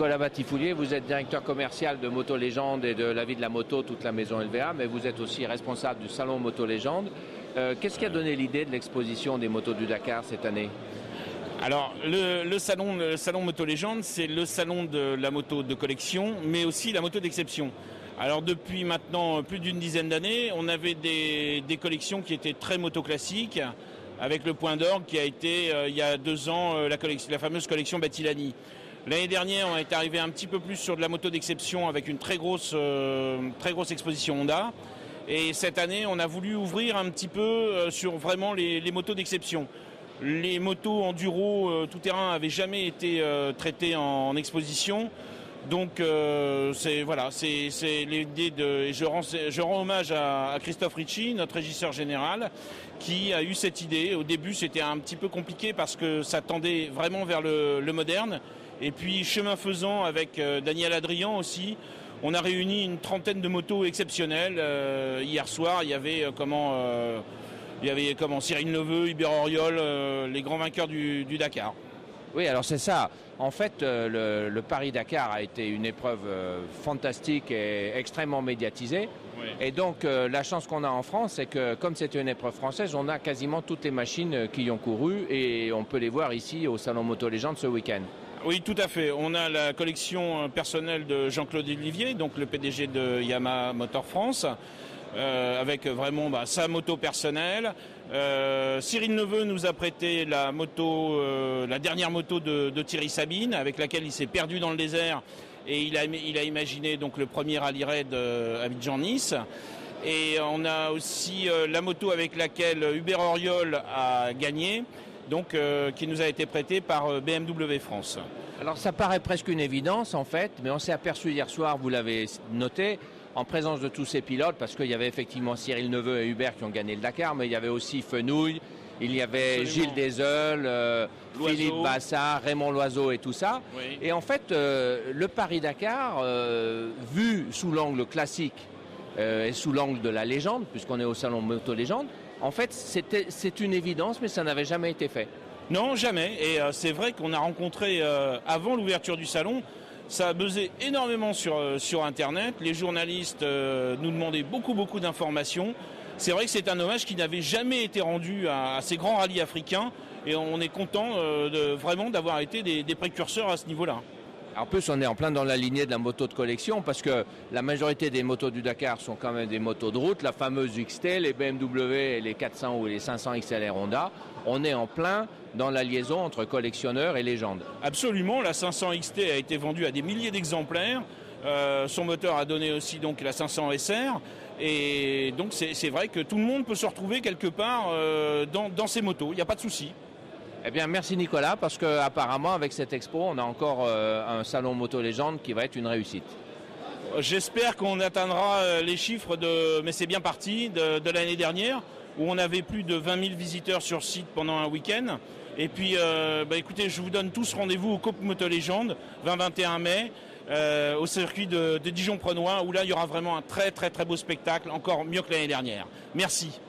Nicolas Batifoulier, vous êtes directeur commercial de Moto Légende et de la vie de la moto, toute la maison LVA, mais vous êtes aussi responsable du salon Moto Légende. Qu'est-ce qui a donné l'idée de l'exposition des motos du Dakar cette année ? Alors, le salon Moto Légende, c'est le salon de la moto de collection, mais aussi la moto d'exception. Alors, depuis maintenant plus d'une dizaine d'années, on avait des collections qui étaient très moto classiques, avec le point d'orgue qui a été, il y a 2 ans, la fameuse collection Battilani. L'année dernière, on est arrivé un petit peu plus sur de la moto d'exception avec une très grosse exposition Honda. Et cette année, on a voulu ouvrir un petit peu sur vraiment les motos d'exception. Les motos enduro tout-terrain n'avaient jamais été traitées en exposition. Donc c'est l'idée de. Je rends hommage à Christophe Ricci, notre régisseur général, qui a eu cette idée. Au début, c'était un petit peu compliqué parce que ça tendait vraiment vers le moderne. Et puis, chemin faisant, avec Daniel Adrian aussi, on a réuni une trentaine de motos exceptionnelles. Hier soir, il y avait Cyril Neveu, Hubert Auriol, les grands vainqueurs du Dakar. Oui, alors c'est ça. En fait, le Paris-Dakar a été une épreuve fantastique et extrêmement médiatisée. Oui. Et donc, la chance qu'on a en France, c'est que comme c'est une épreuve française, on a quasiment toutes les machines qui y ont couru et on peut les voir ici au Salon Moto Légende ce week-end. Oui, tout à fait. On a la collection personnelle de Jean-Claude Olivier, donc le PDG de Yamaha Motor France, avec vraiment sa moto personnelle. Cyril Neveu nous a prêté la dernière moto de Thierry Sabine, avec laquelle il s'est perdu dans le désert et il a imaginé donc le premier rallye raid Abidjan-Nice. Et on a aussi la moto avec laquelle Hubert Auriol a gagné, donc qui nous a été prêtée par BMW France. Alors ça paraît presque une évidence en fait, mais on s'est aperçu hier soir, vous l'avez noté, en présence de tous ces pilotes, parce qu'il y avait effectivement Cyril Neveu et Hubert qui ont gagné le Dakar, mais il y avait aussi Fenouille, il y avait Absolument. Gilles Deseul, Philippe Bassard, Raymond Loiseau et tout ça. Oui. Et en fait, le Paris-Dakar, vu sous l'angle classique et sous l'angle de la légende, puisqu'on est au salon Moto Légende, en fait, c'est une évidence, mais ça n'avait jamais été fait. Non, jamais. Et c'est vrai qu'on a rencontré, avant l'ouverture du salon, ça a buzzé énormément sur Internet. Les journalistes nous demandaient beaucoup d'informations. C'est vrai que c'est un hommage qui n'avait jamais été rendu à ces grands rallyes africains. Et on est content vraiment d'avoir été des précurseurs à ce niveau-là. En plus, on est en plein dans la lignée de la moto de collection parce que la majorité des motos du Dakar sont quand même des motos de route. La fameuse XT, les BMW, les 400 ou les 500 XLR Honda. On est en plein dans la liaison entre collectionneurs et légende. Absolument, la 500 XT a été vendue à des milliers d'exemplaires. Son moteur a donné aussi donc la 500 SR. Et donc c'est vrai que tout le monde peut se retrouver quelque part dans ces motos. Il n'y a pas de souci. Eh bien, merci Nicolas, parce qu'apparemment, avec cette expo, on a encore un salon Moto Légende qui va être une réussite. J'espère qu'on atteindra les chiffres mais c'est bien parti, de l'année dernière, où on avait plus de 20 000 visiteurs sur site pendant un week-end. Et puis, écoutez, je vous donne tous rendez-vous au COP Moto Légende, 20-21 mai, au circuit de Dijon-Prenois, où là, il y aura vraiment un très beau spectacle, encore mieux que l'année dernière. Merci.